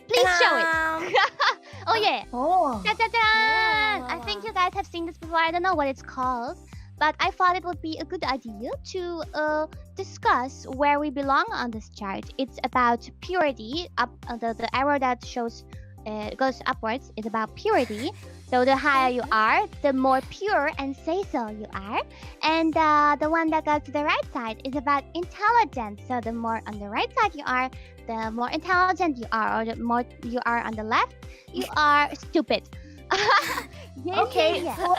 Please show it. Oh yeah. Oh. I think you guys have seen this before. I don't know what it's called, but I thought it would be a good idea to discuss where we belong on this chart. It's about purity. Up the arrow that shows goes upwards is about purity. So the higher you are, the more pure and say-so you are. And the one that goes to the right side is about intelligence. So the more on the right side you are, the more intelligent you are, or the more you are on the left, you are stupid. Okay, so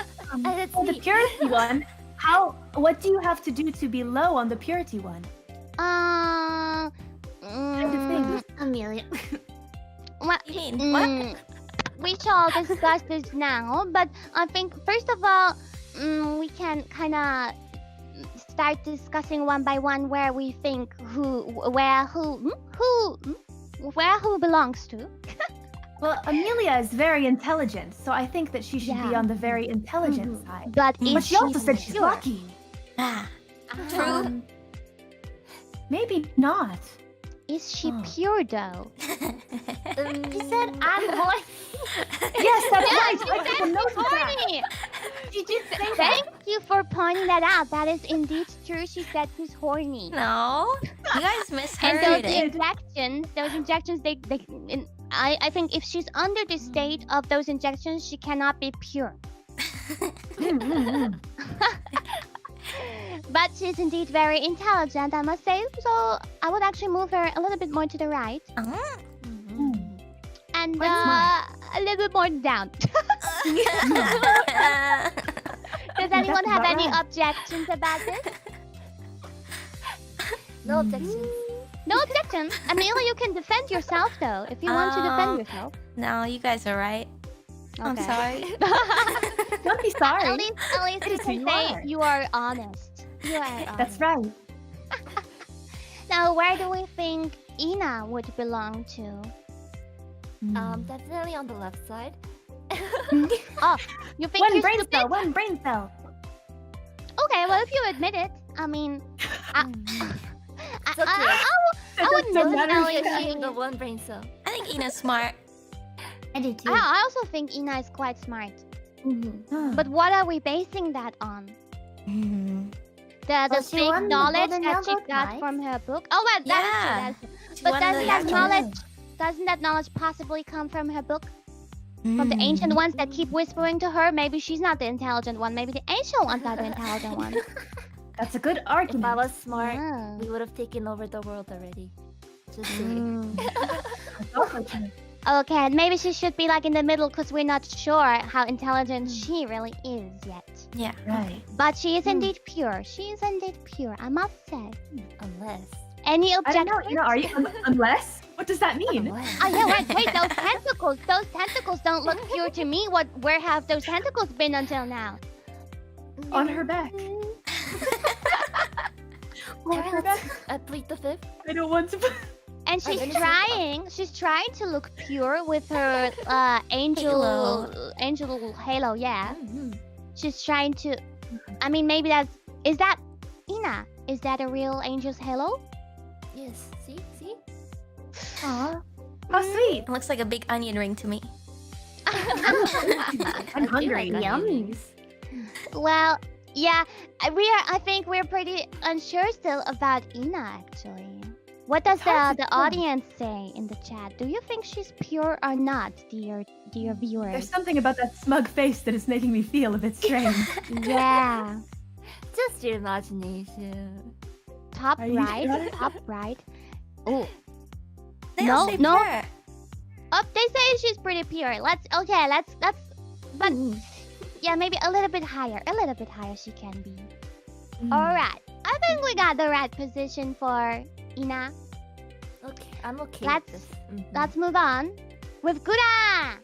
for the purity one, what do you have to do to be low on the purity one? Amelia. What? We shall discuss this now, but I think first of all, we can kind of start discussing one by one where we think who belongs to. Well, Amelia is very intelligent, so I think that she should be on the very intelligent side. But she also said she's lucky. True. Maybe not. Is she pure though? She said I'm horny. Yes, that's Yeah, right. she said she's horny. She did say that. Thank you for pointing that out. That is indeed true. She said she's horny. No, you guys misheard And it. those injections, I think if she's under the state of those injections, she cannot be pure. But she's indeed very intelligent, I must say. So I would actually move her a little bit more to the right. And a little bit more down. Does anyone have any objections about this? No objections. No objections. Amelia, you can defend yourself though, if you want to defend yourself. No, you guys are right. I'm Okay. sorry. Don't be sorry. At least you can say you are honest. You are honest. That's right. Now, where do we think Ina would belong to? Definitely on the left side. Oh, you think One you're brain stupid? cell. One brain cell. Okay, well, if you admit it, I mean, I wouldn't Doesn't matter. necessarily Having assume. the one brain cell. I think Ina's smart. I do too. I also think Ina is quite smart. But what are we basing that on? The Well, she fake won the knowledge Golden that she Yellow got Prize. from her book. Oh, well, Yeah. that's true. She But won the doesn't that knowledge possibly come from her book? From the ancient ones that keep whispering to her? Maybe she's not the intelligent one. Maybe the ancient ones are the intelligent ones. That's a good If argument. I was smart, Ah. we would have taken over the world already. Just Mm. That's also true. Okay, maybe she should be like in the middle because we're not sure how intelligent she really is yet. Yeah. Right. But she is indeed pure. She is indeed pure, I must say. unless. Any I don't objections? know. You know, are you unless? What does that mean? Oh yeah, wait, those tentacles don't look pure to me. Where have those tentacles been until now? On her back. On her back. I plead the fifth. I don't want to. And she's trying to look pure with her angel halo, yeah. She's trying to, I mean, maybe is that Ina? Is that a real angel's halo? Yes. See? Aw. How sweet. It looks like a big onion ring to me. I'm hungry. Yummy. Well, yeah, I think we're pretty unsure still about Ina actually. What does the audience say in the chat? Do you think she's pure or not, dear viewers? There's something about that smug face that is making me feel a bit strange. Yeah. Just your imagination. Top Are you right, sure? top right. Oh, They No, all say no. pure. oh, they say she's pretty pure. Let's, but yeah, maybe a little bit higher she can be. All right, I think we got the right position for Ina. Okay, I'm okay Let's- with this. Let's move on with Gura.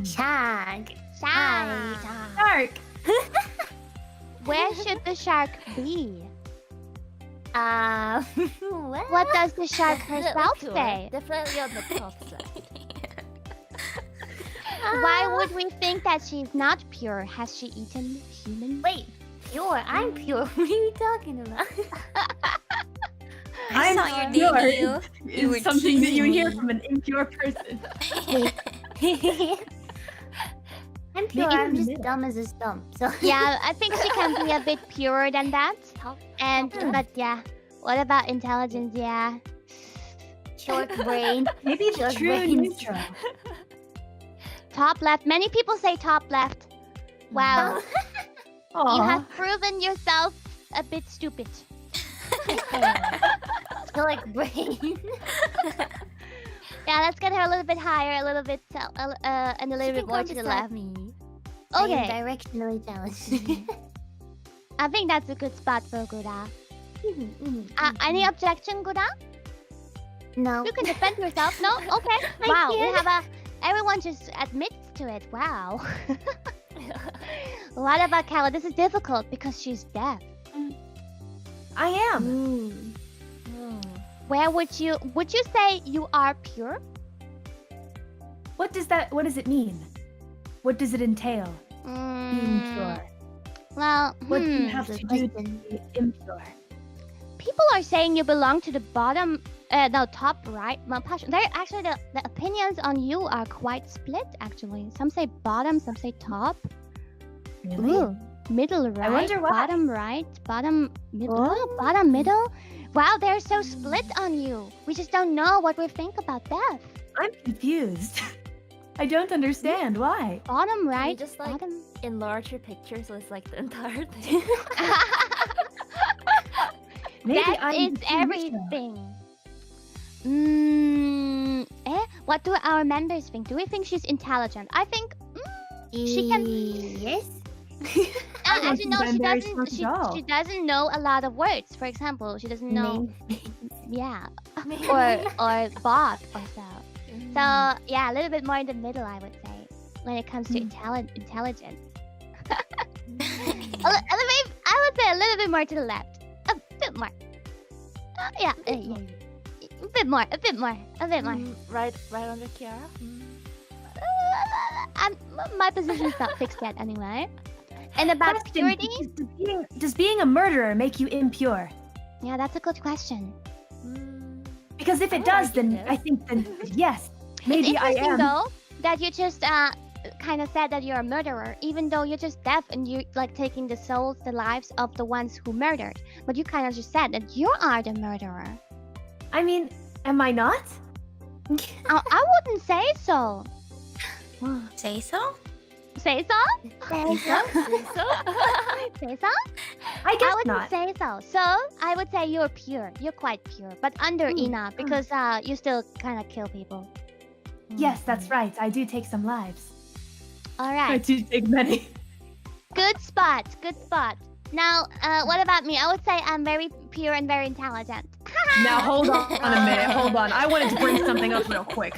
Shag. Shark. Dark. Where should the shark be? Well, What does the shark herself Sure, say? Definitely on the top side. Why would we think that she's not pure? Has she eaten human? Wait, pure. I'm pure. What are you talking about? I saw your debut. You were It's something that you teasing hear me. from an impure person. I'm pure. Maybe in I'm the just middle. dumb as a stump. So Yeah, I think she can be a bit purer than that. And but yeah, what about intelligence? Yeah. short brain. Maybe it's Just true brains. neutral. Top left. Many people say top left. Wow. You Aw. have proven yourself a bit stupid. Short brain. Yeah, let's get her a little bit higher, a little bit, and a little bit more to the left. Me. I am Okay, directionally challenged. I think that's a good spot for Guda. Mhm, Any objection, Guda? no. You can defend yourself. No? Okay. I Wow, we can't. have a. Everyone just admits to it. Wow. What about Calla? This is difficult because she's deaf. I am. Where would you say you are pure? What does it mean? What does it entail? Being pure. Well, What do you have Good to do to question. be impure? people are saying you belong to the bottom, no, top right. Well, actually, the opinions on you are quite split. Actually, some say bottom, some say top. Really? Ooh, middle right, wonder why. bottom right, bottom middle, Oh. bottom middle. Wow, they're so split on you. We just don't know what we think about death. I'm confused. I don't understand why. Bottom right, just, like, bottom. Enlarge your picture so it's like the entire thing. Maybe That I'm is too neutral. everything. What do our members think? Do we think she's intelligent? I think she can. Yes. I don't Actually, no, think she I'm very doesn't. smart at all. She doesn't know a lot of words. For example, she doesn't know. Yeah, or both or so. So yeah, a little bit more in the middle, I would say, when it comes to intelligence. I would say a little bit more to the left. A bit more. Yeah. A bit more. Right under Kiara. My position is not fixed yet, anyway. And about Question, purity? does being a murderer make you impure? Yeah, that's a good question. Because if I it would does, argue then yes. I think then yes, It's maybe I interesting am. though that you just kind of said that you're a murderer, even though you're just deaf and you like taking the souls, the lives of the ones who murdered. But you kind of just said that you are the murderer. I mean, am I not? I wouldn't say so. Say so? Say so? Say so? I guess I wouldn't not. say so. So I would say you're pure. You're quite pure, but under Ina because you still kind of kill people. Yes, that's right. I do take some lives. All I right. do take many. Good spot. Good spot. Now, what about me? I would say I'm very pure and very intelligent. Now hold on a minute. Hold on. I wanted to bring something up real quick.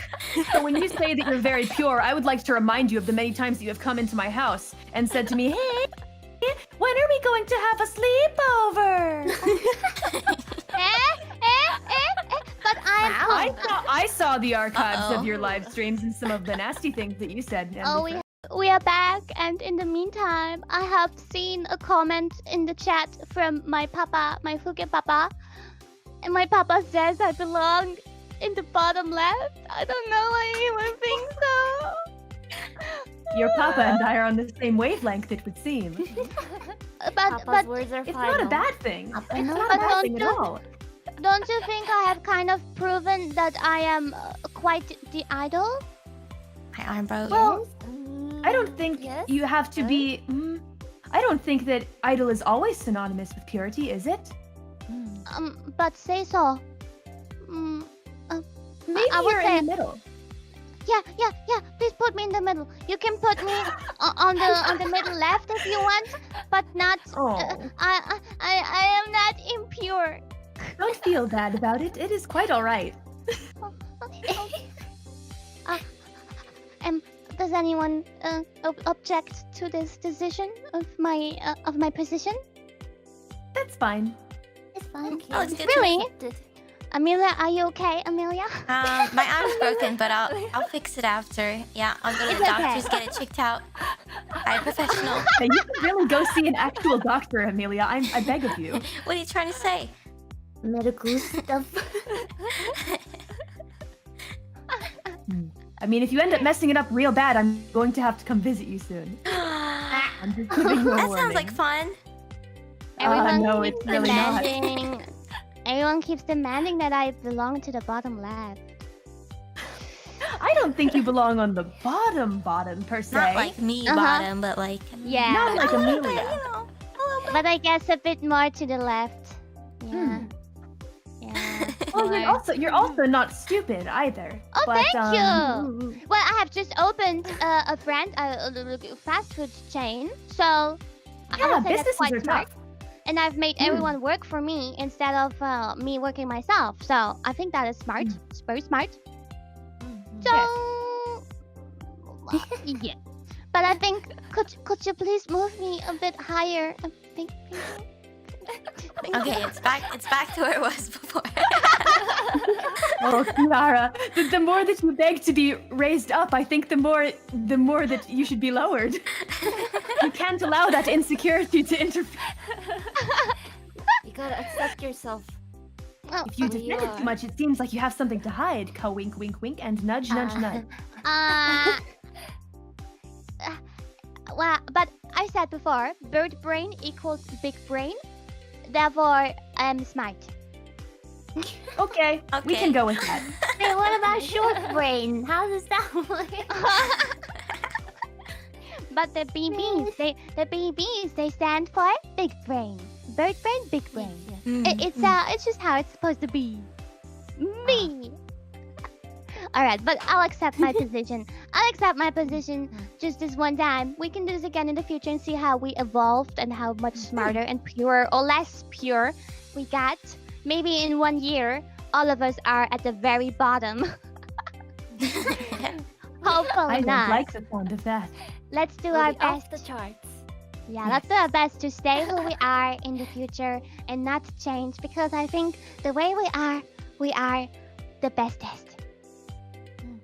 So when you say that you're very pure, I would like to remind you of the many times that you have come into my house and said to me, "Hey, when are we going to have a sleepover?" But I saw the archives Uh-oh. of your live streams and some of the nasty things that you said. and Oh, we are back, and in the meantime, I have seen a comment in the chat from my papa, my Fuge papa, and my papa says I belong in the bottom left. I don't know why he would think so. Your papa and I are on the same wavelength, it would seem. Papa's words are It's final. not a bad thing. Up It's and not a But bad thing at don't all. Don't you think I have kind of proven that I am quite the idol? My arm broke. Well, I don't think Yes? you have to be. I don't think that idol is always synonymous with purity, is it? But say so. Maybe I would you're say- in the middle. Yeah. Please put me in the middle. You can put me on the middle left if you want, but not. Oh. I am not impure. Don't feel bad about it. It is quite all right. Does anyone object to this decision of my position? That's fine. It's fine. Oh, it's good. Really? Amelia, are you okay, Amelia? My arm's broken, but I'll fix it after. Yeah, I'll go to the It's doctors, okay. get it checked out by a professional. Now, you can really go see an actual doctor, Amelia. I beg of you. What are you trying to say? medical stuff. I mean, if you end up messing it up real bad, I'm going to have to come visit you soon. I'm just giving you a That warning. sounds like fun. Everyone no, keeps it's really not. demanding. Everyone keeps demanding that I belong to the bottom left. I don't think you belong on the bottom per se. Not like me bottom, but like Yeah. Not like you Amelia. know, a little bit. But I guess a bit more to the left. Yeah. Yeah. Well, more. you're also not stupid either. Oh, but, thank you. Well, I have just opened a fast food chain, so I Yeah, would say that's businesses quite are smart. tough. And I've made everyone work for me instead of me working myself. So I think that is smart. It's very smart. So yeah. But I think could you please move me a bit higher? Thank you. Okay, it's back to where it was before. Oh, Kiara, the more that you beg to be raised up, I think the more that you should be lowered. You can't allow that insecurity to interfere. You gotta accept yourself. Oh, If you defend it too much, it seems like you have something to hide. Wink, wink, wink, and nudge, nudge, nudge. Well, but I said before, bird brain equals big brain. Therefore, I'm smart. Okay, we can go with that. Hey, what about short brain? How does that work? But the BBs, they stand for big brain. Bird brain, big brain. It's just how it's supposed to be. Me. All right, but I'll accept my position. I'll accept my position just this one time. We can do this again in the future and see how we evolved and how much smarter and purer or less pure we got. Maybe in 1 year, all of us are at the very bottom. Hopefully I not. don't like the sound of that. Let's do We'll our be off best. the charts. Yeah, let's do our best to stay who we are in the future and not change, because I think the way we are the bestest.